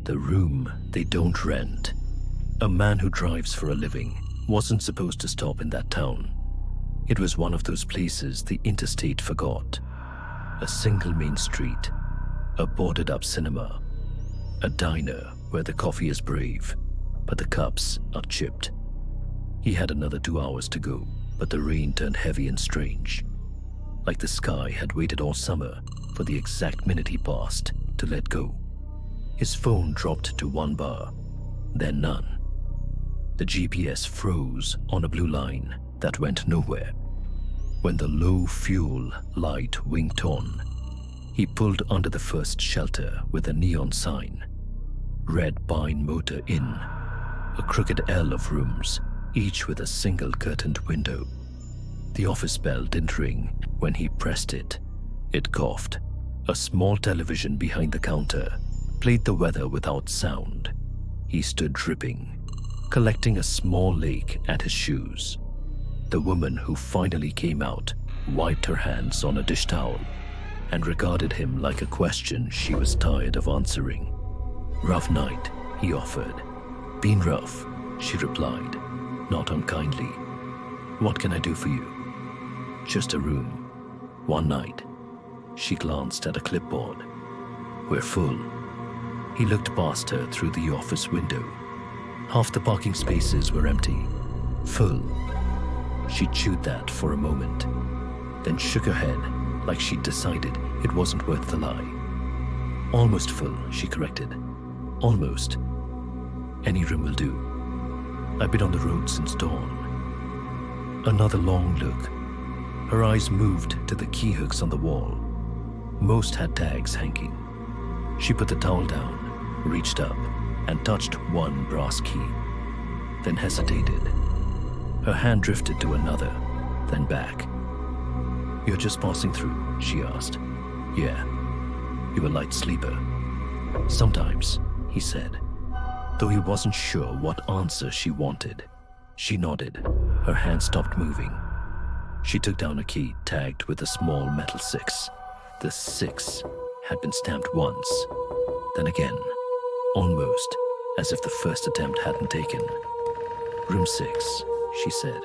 The room they don't rent. A man who drives for a living wasn't supposed to stop in that town. It was one of those places the interstate forgot. A single main street, a boarded-up cinema, a diner where the coffee is brave, but the cups are chipped. He had another 2 hours to go, but the rain turned heavy and strange, like the sky had waited all summer for the exact minute he passed to let go. His phone dropped to 1 bar, then none. The GPS froze on a blue line that went nowhere. When the low fuel light winked on, he pulled under the first shelter with a neon sign. Red Pine Motor Inn, a crooked L of rooms, each with a single curtained window. The office bell didn't ring when he pressed it. It coughed. A small television behind the counter played the weather without sound. He stood dripping, collecting a small lake at his shoes. The woman who finally came out wiped her hands on a dish towel and regarded him like a question she was tired of answering. "Rough night," he offered. "Been rough," she replied, not unkindly. "What can I do for you?" "Just a room. One night." She glanced at a clipboard. "We're full." He looked past her through the office window. Half the parking spaces were empty. Full. She chewed that for a moment, then shook her head like she'd decided it wasn't worth the lie. "Almost full," she corrected. "Almost. Any room will do. I've been on the road since dawn." Another long look. Her eyes moved to the key hooks on the wall. Most had tags hanging. She put the towel down, reached up, and touched one brass key, then hesitated. Her hand drifted to another, then back. "You're just passing through?" she asked. "Yeah." "You a light sleeper?" "Sometimes," he said, though he wasn't sure what answer she wanted. She nodded. Her hand stopped moving. She took down a key tagged with a small metal 6. The 6 had been stamped once, then again, almost as if the first attempt hadn't taken. "Room 6, she said.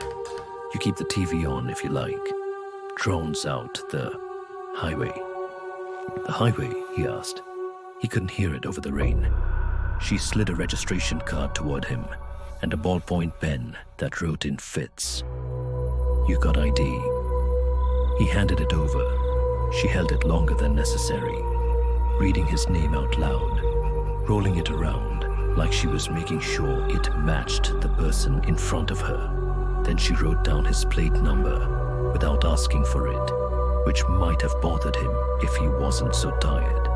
"You keep the TV on if you like. Drowns out the highway." "The highway?" he asked. He couldn't hear it over the rain. She slid a registration card toward him and a ballpoint pen that wrote in fits. "You got ID?" He handed it over. She held it longer than necessary, reading his name out loud, rolling it around like she was making sure it matched the person in front of her. Then she wrote down his plate number without asking for it, which might have bothered him if he wasn't so tired.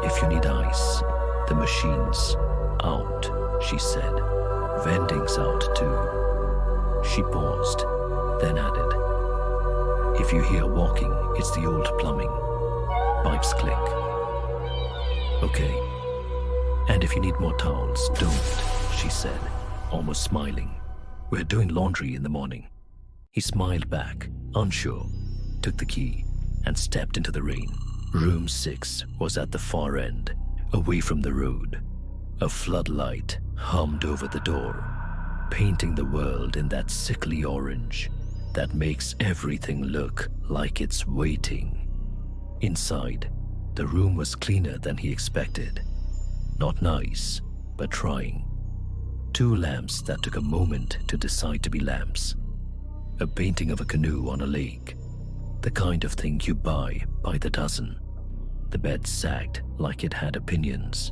"If you need ice, the machine's out," she said. "Vending's out too." She paused, then added, "If you hear walking, it's the old plumbing. Pipes click." "Okay. And if you need more towels, don't," she said, almost smiling. "We're doing laundry in the morning." He smiled back, unsure, took the key, and stepped into the rain. Room 6 was at the far end, away from the road. A floodlight hummed over the door, painting the world in that sickly orange that makes everything look like it's waiting. Inside, the room was cleaner than he expected. Not nice, but trying. 2 lamps that took a moment to decide to be lamps. A painting of a canoe on a lake, the kind of thing you buy by the dozen. The bed sagged like it had opinions.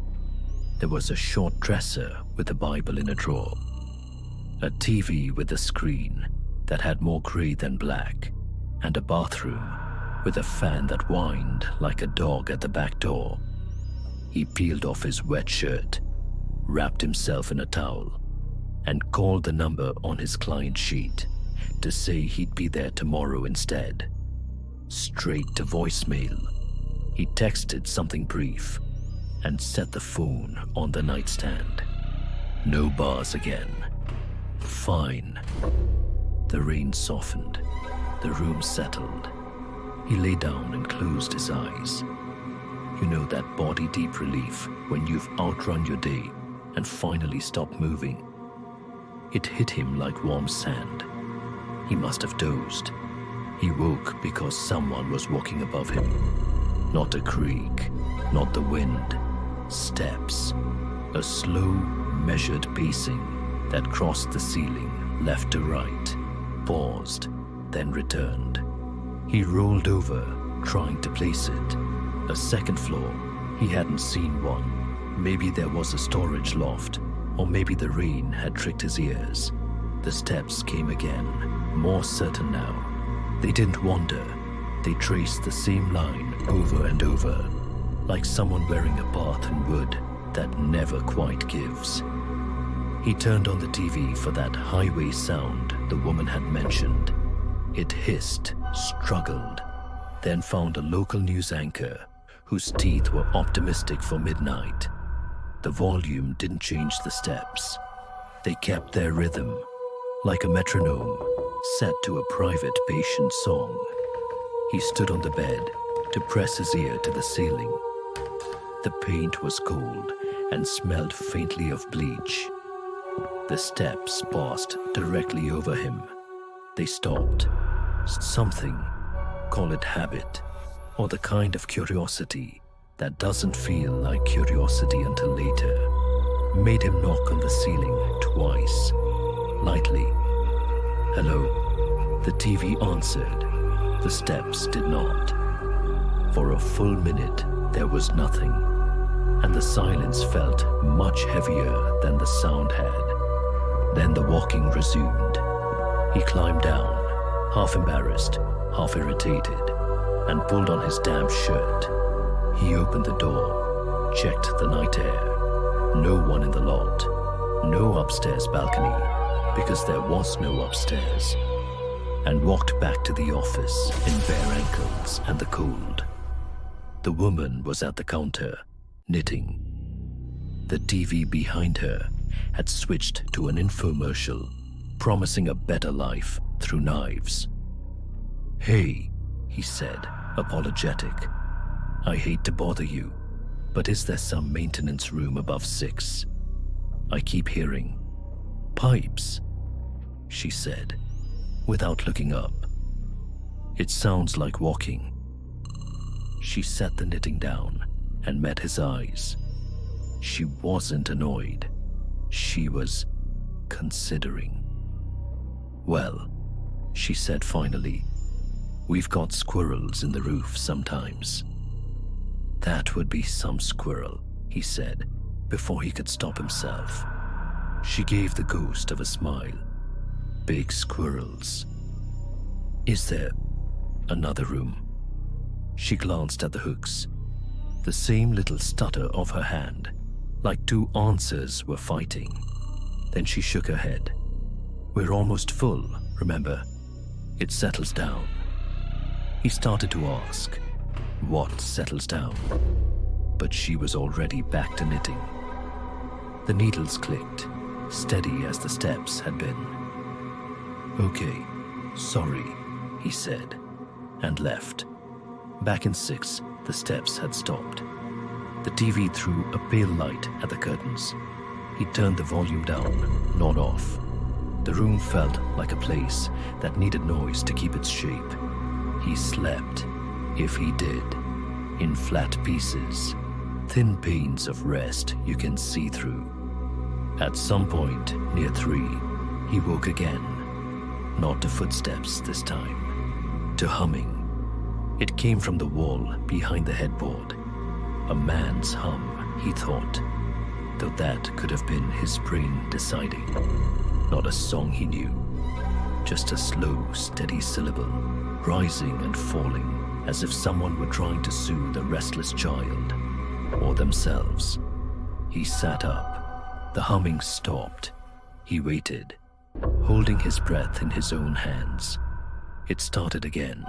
There was a short dresser with a Bible in a drawer. A TV with a screen that had more gray than black, and a bathroom with a fan that whined like a dog at the back door. He peeled off his wet shirt, wrapped himself in a towel, and called the number on his client sheet to say he'd be there tomorrow instead. Straight to voicemail. He texted something brief and set the phone on the nightstand. No bars again. Fine. The rain softened. The room settled. He lay down and closed his eyes. You know, that body-deep relief when you've outrun your day and finally stopped moving. It hit him like warm sand. He must have dozed. He woke because someone was walking above him. Not a creak, not the wind. Steps. A slow, measured pacing that crossed the ceiling left to right, paused, then returned. He rolled over, trying to place it. A second floor. He hadn't seen one. Maybe there was a storage loft, or maybe the rain had tricked his ears. The steps came again, more certain now. They didn't wander. They traced the same line over and over, like someone wearing a bath in wood that never quite gives. He turned on the TV for that highway sound the woman had mentioned. It hissed, struggled, then found a local news anchor whose teeth were optimistic for midnight. The volume didn't change the steps. They kept their rhythm, like a metronome, set to a private patient song. He stood on the bed to press his ear to the ceiling. The paint was cold and smelled faintly of bleach. The steps passed directly over him. They stopped. Something, call it habit, or the kind of curiosity that doesn't feel like curiosity until later, made him knock on the ceiling twice, lightly. Hello? The TV answered. The steps did not. For a full minute, there was nothing, and the silence felt much heavier than the sound had. Then the walking resumed. He climbed down, half embarrassed, half irritated, and pulled on his damp shirt. He opened the door, checked the night air. No one in the lot. No upstairs balcony, because there was no upstairs. And walked back to the office in bare ankles and the cold. The woman was at the counter, knitting. The TV behind her had switched to an infomercial, promising a better life through knives. "Hey," he said, apologetic. "I hate to bother you, but is there some maintenance room above 6? I keep hearing pipes," she said, without looking up. "It sounds like walking." She set the knitting down and met his eyes. She wasn't annoyed. She was considering. "Well," she said finally, "we've got squirrels in the roof sometimes." "That would be some squirrel," he said, before he could stop himself. She gave the ghost of a smile. "Big squirrels. Is there another room?" She glanced at the hooks. The same little stutter of her hand, like two answers were fighting. Then she shook her head. "We're almost full, remember? It settles down." He started to ask, what settles down? But she was already back to knitting. The needles clicked, steady as the steps had been. "Okay, sorry," he said, and left. Back in 6, the steps had stopped. The TV threw a pale light at the curtains. He turned the volume down, not off. The room felt like a place that needed noise to keep its shape. He slept, if he did, in flat pieces, thin panes of rest you can see through. At some point, near 3, he woke again. Not to footsteps this time, to humming. It came from the wall behind the headboard. A man's hum, he thought, though that could have been his brain deciding. Not a song he knew, just a slow, steady syllable, rising and falling as if someone were trying to soothe a restless child, or themselves. He sat up. The humming stopped. He waited, holding his breath in his own hands. It started again,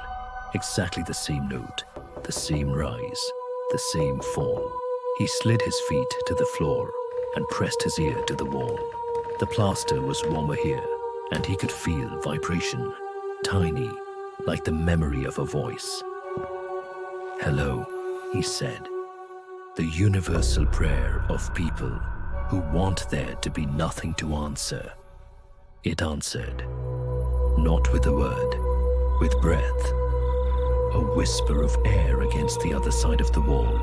exactly the same note, the same rise, the same fall. He slid his feet to the floor and pressed his ear to the wall. The plaster was warmer here, and he could feel vibration, tiny, like the memory of a voice. "Hello," he said, The universal prayer of people who want there to be nothing to answer. It answered, not with a word, with breath, a whisper of air against the other side of the wall,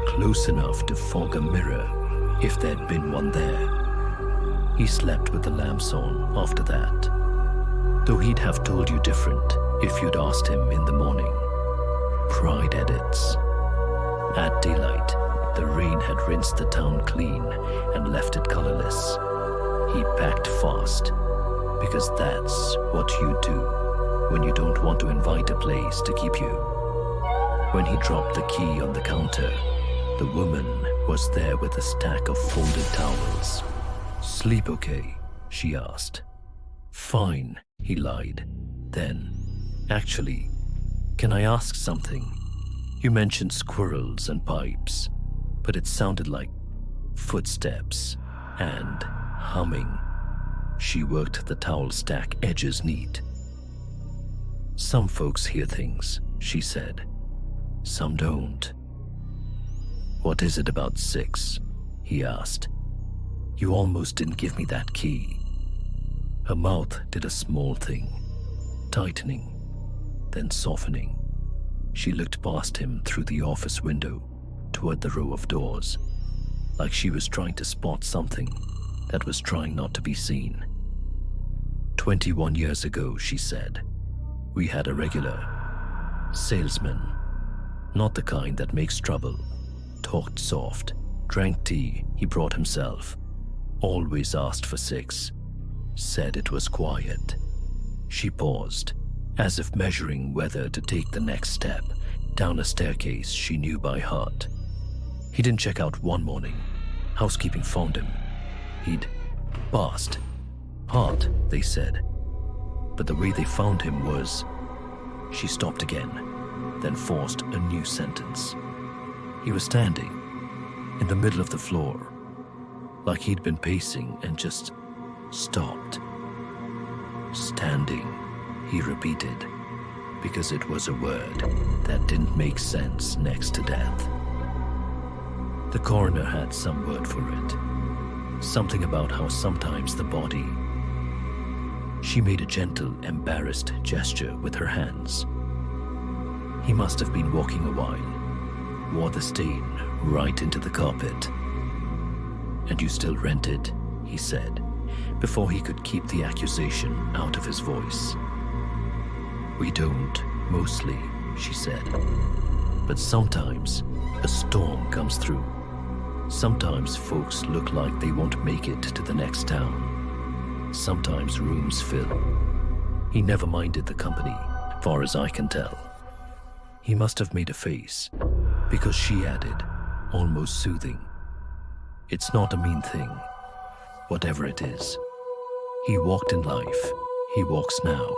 close enough to fog a mirror if there'd been one there. He slept with the lamps on after that, though he'd have told you different if you'd asked him in the morning. Pride edits. At daylight, the rain had rinsed the town clean and left it colorless. He packed fast, because that's what you do when you don't want to invite a place to keep you. When he dropped the key on the counter, the woman was there with a stack of folded towels. "Sleep okay?" she asked. "Fine," he lied. Then, "Actually, can I ask something? You mentioned squirrels and pipes, but it sounded like footsteps and humming." She worked the towel stack edges neat. "Some folks hear things," she said. "Some don't." "What is it about 6?" he asked. "You almost didn't give me that key." Her mouth did a small thing, tightening, then softening. She looked past him through the office window toward the row of doors, like she was trying to spot something that was trying not to be seen. 21 years ago, she said, we had a regular salesman, not the kind that makes trouble, talked soft, drank tea he brought himself, always asked for 6, said it was quiet. She paused, as if measuring whether to take the next step down a staircase she knew by heart. He didn't check out one morning. Housekeeping found him. He'd passed. Hard, they said. But the way they found him was... She stopped again, then forced a new sentence. He was standing in the middle of the floor, like he'd been pacing and just stopped. Standing, he repeated, because it was a word that didn't make sense next to death. The coroner had some word for it, something about how sometimes the body... She made a gentle, embarrassed gesture with her hands. He must have been walking a while, wore the stain right into the carpet. "And you still rent it?" he said, before he could keep the accusation out of his voice. "We don't, mostly," she said. "But sometimes a storm comes through. Sometimes folks look like they won't make it to the next town. Sometimes rooms fill." He never minded the company, far as I can tell. He must have made a face, because she added, almost soothing, "It's not a mean thing, whatever it is. He walked in life, he walks now.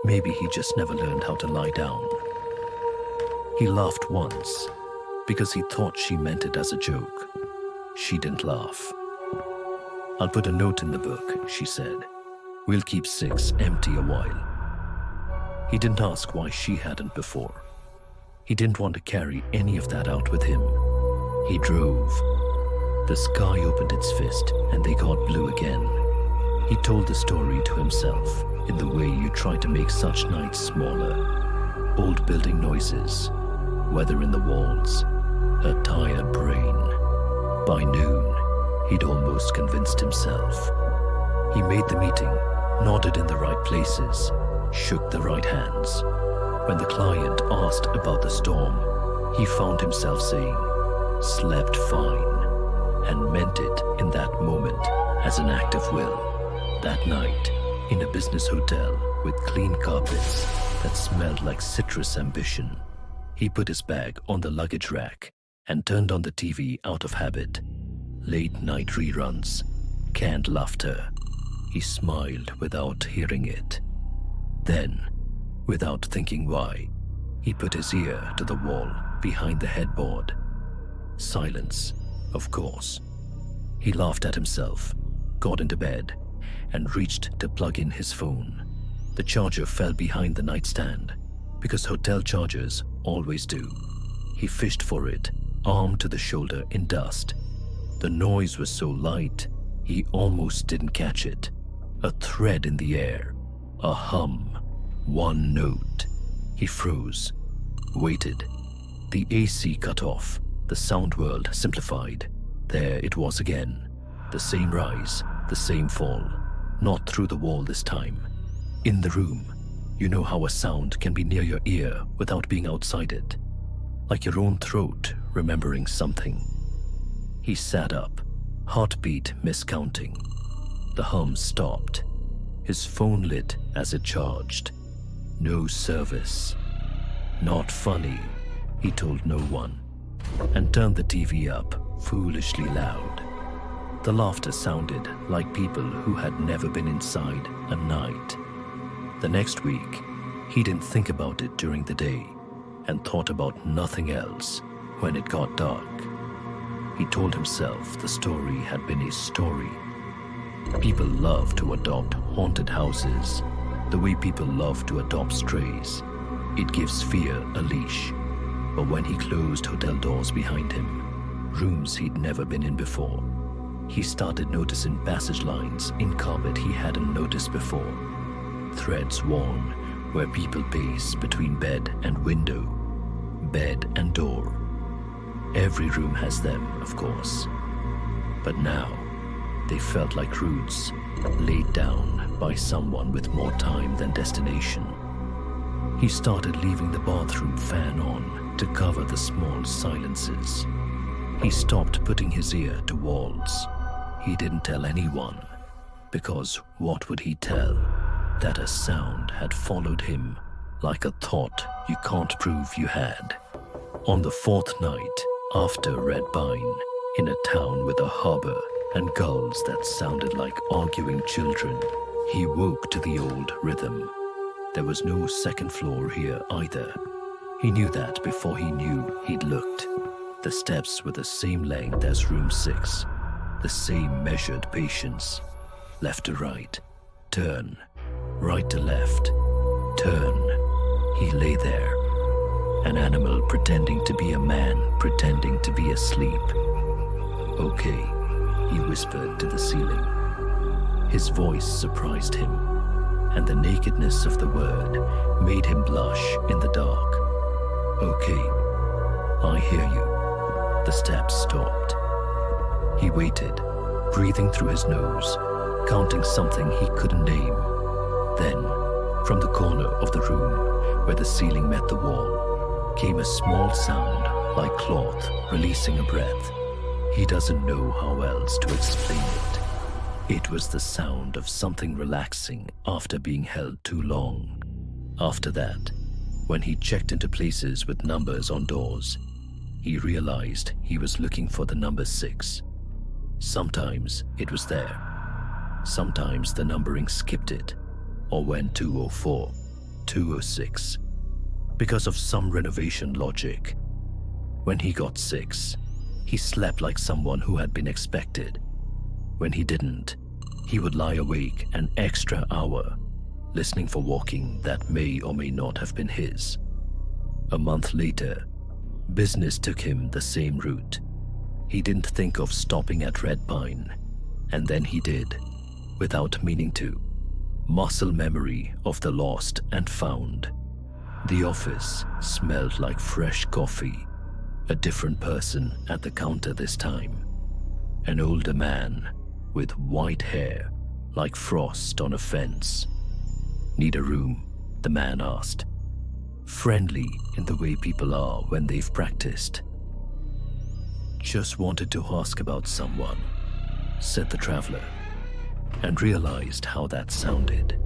Maybe he just never learned how to lie down." He laughed once, because he thought she meant it as a joke. She didn't laugh. "I'll put a note in the book," she said. "We'll keep 6 empty a while." He didn't ask why she hadn't before. He didn't want to carry any of that out with him. He drove. The sky opened its fist and they got blue again. He told the story to himself in the way you try to make such nights smaller. Old building noises, weather in the walls, a tired brain. By noon, he'd almost convinced himself. He made the meeting, nodded in the right places, shook the right hands. When the client asked about the storm, he found himself saying, "Slept fine," and meant it in that moment as an act of will. That night, in a business hotel with clean carpets that smelled like citrus ambition, he put his bag on the luggage rack and turned on the TV out of habit. Late night reruns, canned laughter. He smiled without hearing it. Then, without thinking why, he put his ear to the wall behind the headboard. Silence, of course. He laughed at himself, got into bed, and reached to plug in his phone. The charger fell behind the nightstand, because hotel chargers always do. He fished for it, arm to the shoulder in dust. The noise was so light, he almost didn't catch it. A thread in the air, a hum, one note. He froze, waited. The AC cut off, the sound world simplified. There it was again. The same rise, the same fall. Not through the wall this time. In the room. You know how a sound can be near your ear without being outside it. Like your own throat remembering something. He sat up, heartbeat miscounting. The hum stopped. His phone lit as it charged. No service. Not funny, he told no one, and turned the TV up foolishly loud. The laughter sounded like people who had never been inside a night. The next week, he didn't think about it during the day and thought about nothing else when it got dark. He told himself the story had been his story. People love to adopt haunted houses the way people love to adopt strays. It gives fear a leash. But when he closed hotel doors behind him, rooms he'd never been in before, he started noticing passage lines in carpet he hadn't noticed before. Threads worn where people pace between bed and window, bed and door. Every room has them, of course. But now, they felt like roots laid down by someone with more time than destination. He started leaving the bathroom fan on to cover the small silences. He stopped putting his ear to walls. He didn't tell anyone, because what would he tell? That a sound had followed him like a thought you can't prove you had. On the fourth night, after Red Pine, in a town with a harbor and gulls that sounded like arguing children, he woke to the old rhythm. There was no second floor here either. He knew that before he knew he'd looked. The steps were the same length as room 6, the same measured patience. Left to right, turn. Right to left, turn. He lay there, an animal pretending to be a man, pretending to be asleep. Okay, he whispered to the ceiling. His voice surprised him, and the nakedness of the word made him blush in the dark. Okay, I hear you. The steps stopped. He waited, breathing through his nose, counting something he couldn't name. Then, from the corner of the room where the ceiling met the wall, came a small sound like cloth releasing a breath. He doesn't know how else to explain it. It was the sound of something relaxing after being held too long. After that, when he checked into places with numbers on doors, he realized he was looking for the number 6. Sometimes it was there. Sometimes the numbering skipped it, or went 204, 206, because of some renovation logic. When he got 6, he slept like someone who had been expected. When he didn't, he would lie awake an extra hour, listening for walking that may or may not have been his. A month later, business took him the same route. He didn't think of stopping at Red Pine, and then he did, without meaning to. Muscle memory of the lost and found. The office smelled like fresh coffee. A different person at the counter this time. An older man with white hair like frost on a fence. Need a room? The man asked. Friendly in the way people are when they've practiced. Just wanted to ask about someone, said the traveler, and realized how that sounded.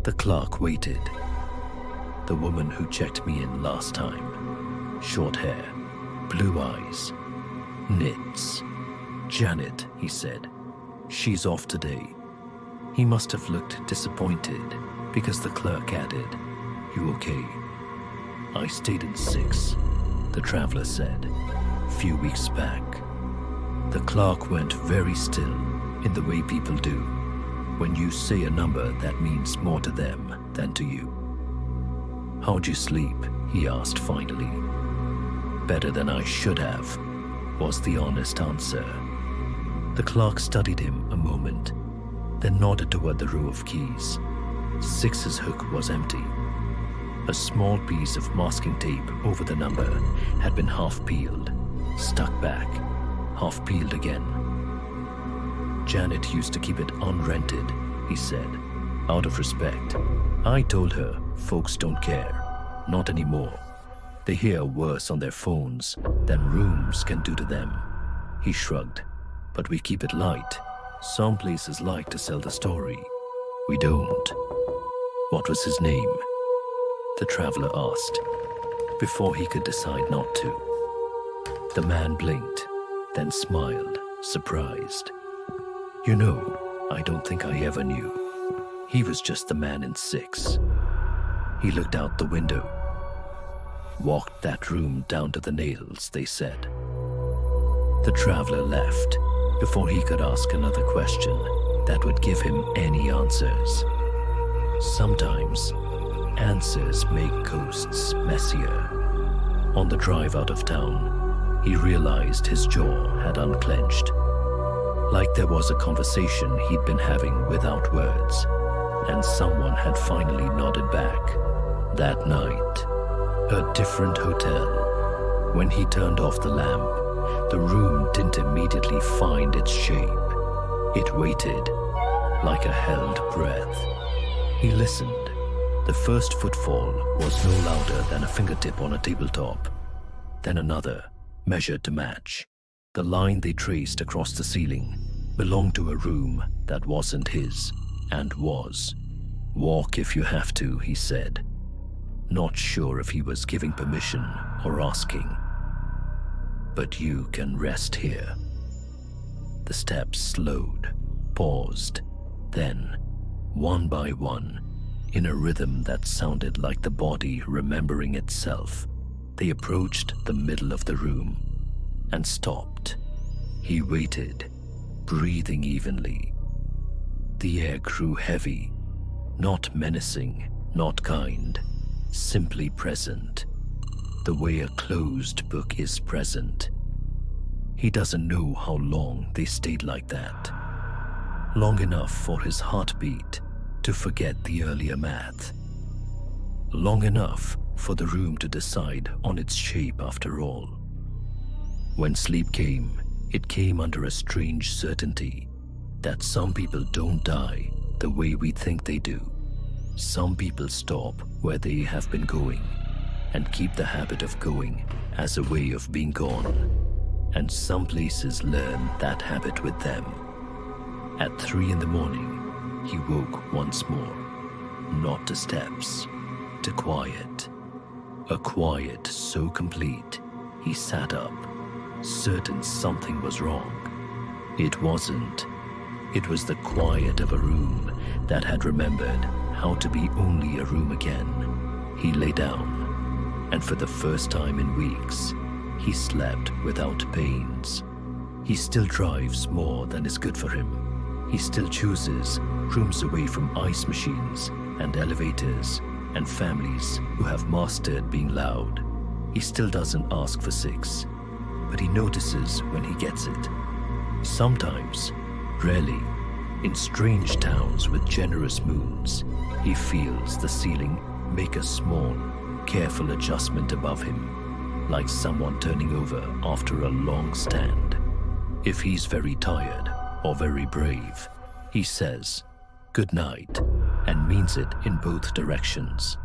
The clerk waited. The woman who checked me in last time. Short hair, blue eyes, knits. Janet, he said. She's off today. He must have looked disappointed because the clerk added, You okay? I stayed in 6, the traveler said, few weeks back. The clerk went very still in the way people do when you say a number that means more to them than to you. How'd you sleep? He asked finally. Better than I should have, was the honest answer. The clerk studied him a moment, then nodded toward the row of keys. 6's hook was empty. A small piece of masking tape over the number had been half peeled, stuck back, half peeled again. Janet used to keep it unrented, he said, out of respect. I told her folks don't care, not anymore. They hear worse on their phones than rooms can do to them. He shrugged. But we keep it light. Some places like to sell the story. We don't. What was his name? The traveler asked, before he could decide not to. The man blinked, then smiled, surprised. You know, I don't think I ever knew. He was just the man in 6. He looked out the window. Walked that room down to the nails, they said. The traveler left before he could ask another question that would give him any answers. Sometimes, answers make ghosts messier. On the drive out of town, he realized his jaw had unclenched. Like there was a conversation he'd been having without words, and someone had finally nodded back. That night, a different hotel. When he turned off the lamp, the room didn't immediately find its shape. It waited, like a held breath. He listened. The first footfall was no louder than a fingertip on a tabletop. Then another, measured to match. The line they traced across the ceiling belonged to a room that wasn't his, and was. Walk if you have to, he said. Not sure if he was giving permission or asking. But you can rest here. The steps slowed, paused, then, one by one, in a rhythm that sounded like the body remembering itself, they approached the middle of the room and stopped. He waited, breathing evenly. The air grew heavy, not menacing, not kind, simply present, the way a closed book is present. He doesn't know how long they stayed like that. Long enough for his heartbeat to forget the earlier math. Long enough for the room to decide on its shape after all. When sleep came, it came under a strange certainty that some people don't die the way we think they do. Some people stop where they have been going and keep the habit of going as a way of being gone. And some places learn that habit with them. At 3 a.m, he woke once more, not to steps, to quiet. A quiet so complete, he sat up, certain something was wrong. It wasn't. It was the quiet of a room that had remembered how to be only a room again. He lay down, and for the first time in weeks, he slept without pains. He still drives more than is good for him. He still chooses rooms away from ice machines and elevators and families who have mastered being loud. He still doesn't ask for 6, but he notices when he gets it. Sometimes, rarely, in strange towns with generous moons, he feels the ceiling make a small, careful adjustment above him, like someone turning over after a long stand. If he's very tired or very brave, he says, "Good night," and means it in both directions.